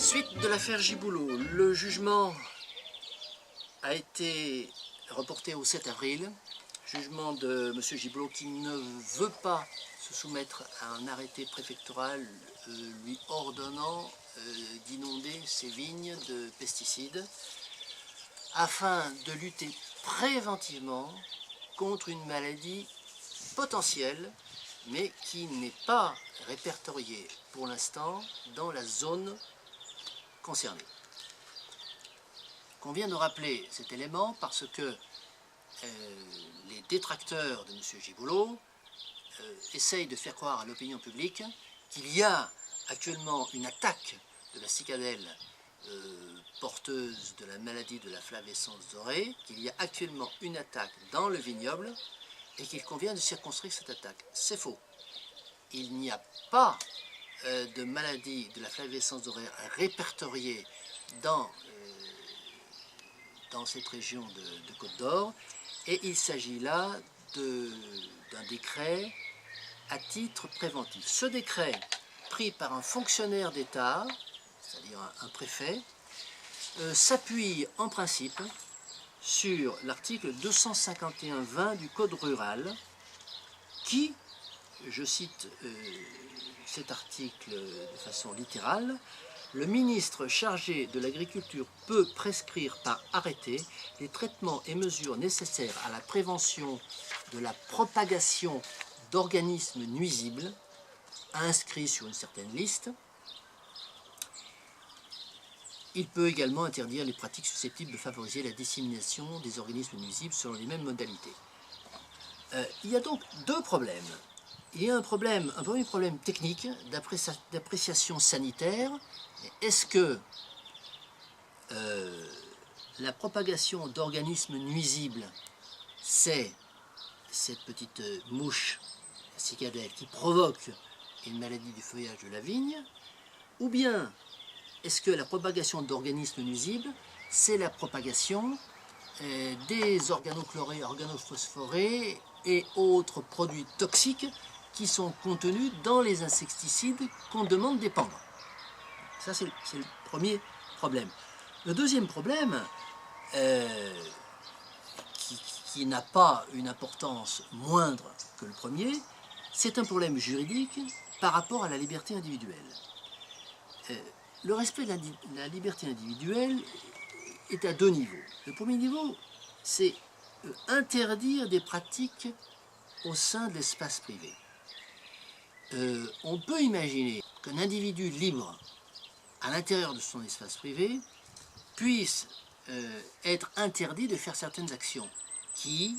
Suite de l'affaire Giboulot, le jugement a été reporté au 7 avril. Jugement de M. Giboulot qui ne veut pas se soumettre à un arrêté préfectoral lui ordonnant d'inonder ses vignes de pesticides afin de lutter préventivement contre une maladie potentielle mais qui n'est pas répertoriée pour l'instant dans la zone concernés. Convient de rappeler cet élément parce que les détracteurs de M. Giboulot essayent de faire croire à l'opinion publique qu'il y a actuellement une attaque de la cicadelle porteuse de la maladie de la flavescence dorée, qu'il y a actuellement une attaque dans le vignoble et qu'il convient de circonscrire cette attaque. C'est faux. Il n'y a pas de maladie de la flavescence dorée répertoriée dans cette région de Côte d'Or, et il s'agit là d'un décret à titre préventif. Ce décret, pris par un fonctionnaire d'État, c'est-à-dire un préfet, s'appuie en principe sur l'article 251-20 du Code rural qui, je cite cet article de façon littérale, le ministre chargé de l'agriculture peut prescrire par arrêté les traitements et mesures nécessaires à la prévention de la propagation d'organismes nuisibles inscrits sur une certaine liste. Il peut également interdire les pratiques susceptibles de favoriser la dissémination des organismes nuisibles selon les mêmes modalités. Il y a donc deux problèmes. Il y a un premier problème technique d'appréciation sanitaire. Est-ce que la propagation d'organismes nuisibles, c'est cette petite mouche, la cicadelle, qui provoque une maladie du feuillage de la vigne, ou bien est-ce que la propagation d'organismes nuisibles, c'est la propagation des organochlorés, organophosphorés et autres produits toxiques qui sont contenus dans les insecticides qu'on demande d'épandre. Ça, c'est le premier problème. Le deuxième problème, qui n'a pas une importance moindre que le premier, c'est un problème juridique par rapport à la liberté individuelle. Le respect de la liberté individuelle est à deux niveaux. Le premier niveau, c'est interdire des pratiques au sein de l'espace privé. On peut imaginer qu'un individu libre à l'intérieur de son espace privé puisse être interdit de faire certaines actions qui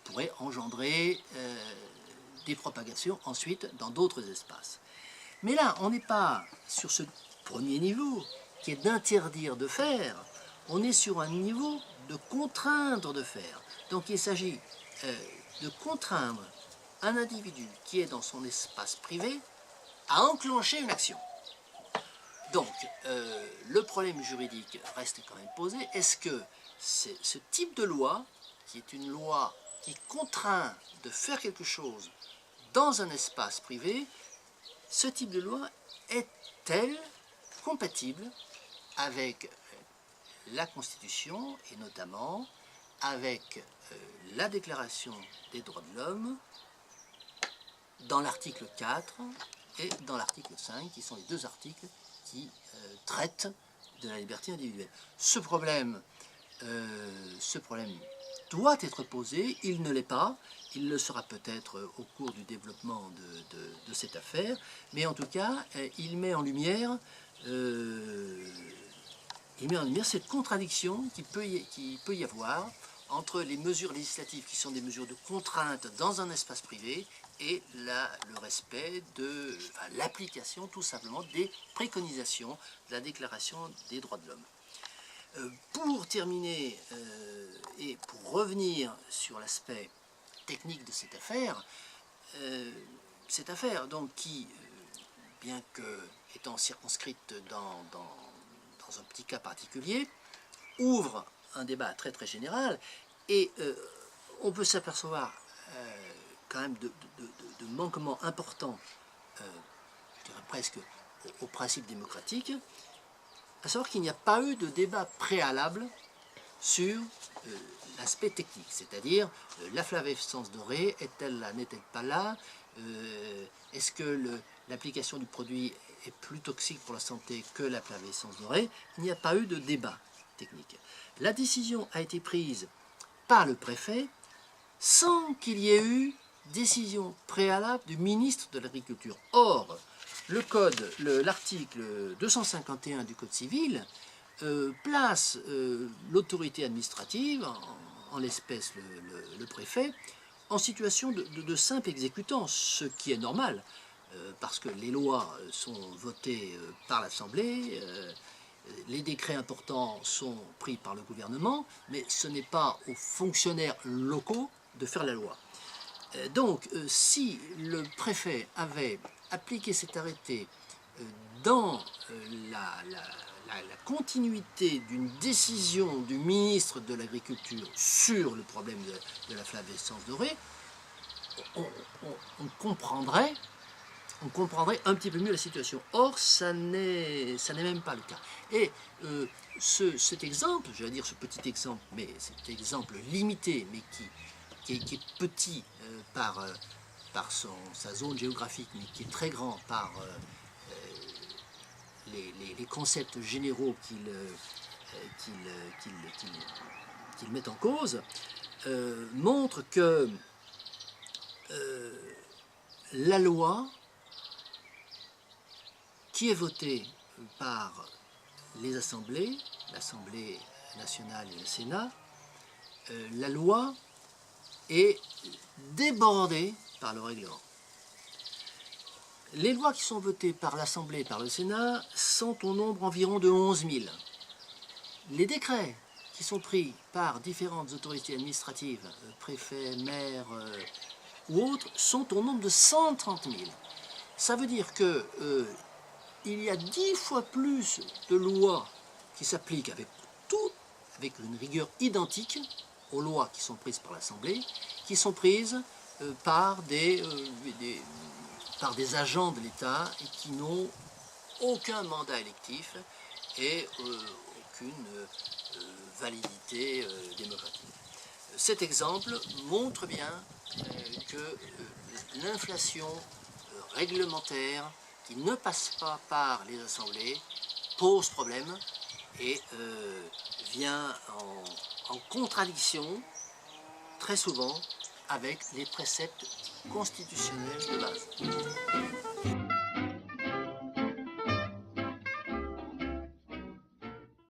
pourraient engendrer des propagations ensuite dans d'autres espaces. Mais là, on n'est pas sur ce premier niveau qui est d'interdire de faire, on est sur un niveau de contraindre de faire. Donc il s'agit de contraindre un individu qui est dans son espace privé à enclencher une action. Donc, le problème juridique reste quand même posé. Est-ce que ce type de loi, qui est une loi qui contraint de faire quelque chose dans un espace privé, ce type de loi est-elle compatible avec la Constitution et notamment avec la Déclaration des droits de l'homme dans l'article 4 et dans l'article 5, qui sont les deux articles qui traitent de la liberté individuelle. Ce problème doit être posé, il ne l'est pas, il le sera peut-être au cours du développement de cette affaire, mais en tout cas, il met en lumière cette contradiction qui peut y avoir entre les mesures législatives qui sont des mesures de contrainte dans un espace privé et le respect de l'application tout simplement des préconisations de la Déclaration des droits de l'homme. Pour terminer et pour revenir sur l'aspect technique de cette affaire donc qui, bien que étant circonscrite dans un petit cas particulier, ouvre un débat très très général et on peut s'apercevoir quand même de manquements importants, je dirais presque au principe démocratique, à savoir qu'il n'y a pas eu de débat préalable sur l'aspect technique, c'est-à-dire la flavescence dorée, est-elle là, n'est-elle pas là, est-ce que l'application du produit est plus toxique pour la santé que la flavescence dorée. Il n'y a pas eu de débat technique. La décision a été prise par le préfet sans qu'il y ait eu décision préalable du ministre de l'Agriculture. Or, le code, l'article 251 du Code civil place l'autorité administrative, en l'espèce le préfet, en situation de simple exécutant, ce qui est normal, parce que les lois sont votées par l'Assemblée, les décrets importants sont pris par le gouvernement, mais ce n'est pas aux fonctionnaires locaux de faire la loi. Donc, si le préfet avait appliqué cet arrêté dans la continuité d'une décision du ministre de l'Agriculture sur le problème de la flavescence dorée, on comprendrait un petit peu mieux la situation. Or, ça n'est même pas le cas. Et cet exemple, je vais dire ce petit exemple, mais cet exemple limité, mais qui est petit par sa zone géographique, mais qui est très grand par les concepts généraux qu'il met en cause, montre que la loi qui est votée par les assemblées, l'Assemblée nationale et le Sénat, la loi est débordée par le règlement. Les lois qui sont votées par l'Assemblée et par le Sénat sont au nombre environ de 11 000. Les décrets qui sont pris par différentes autorités administratives, préfets, maires ou autres, sont au nombre de 130 000. Ça veut dire que il y a 10 fois plus de lois qui s'appliquent avec une rigueur identique aux lois qui sont prises par l'Assemblée, qui sont prises par des agents de l'État et qui n'ont aucun mandat électif et aucune validité démocratique. Cet exemple montre bien que l'inflation réglementaire qui ne passe pas par les assemblées pose problème et vient en contradiction très souvent avec les préceptes constitutionnels de base.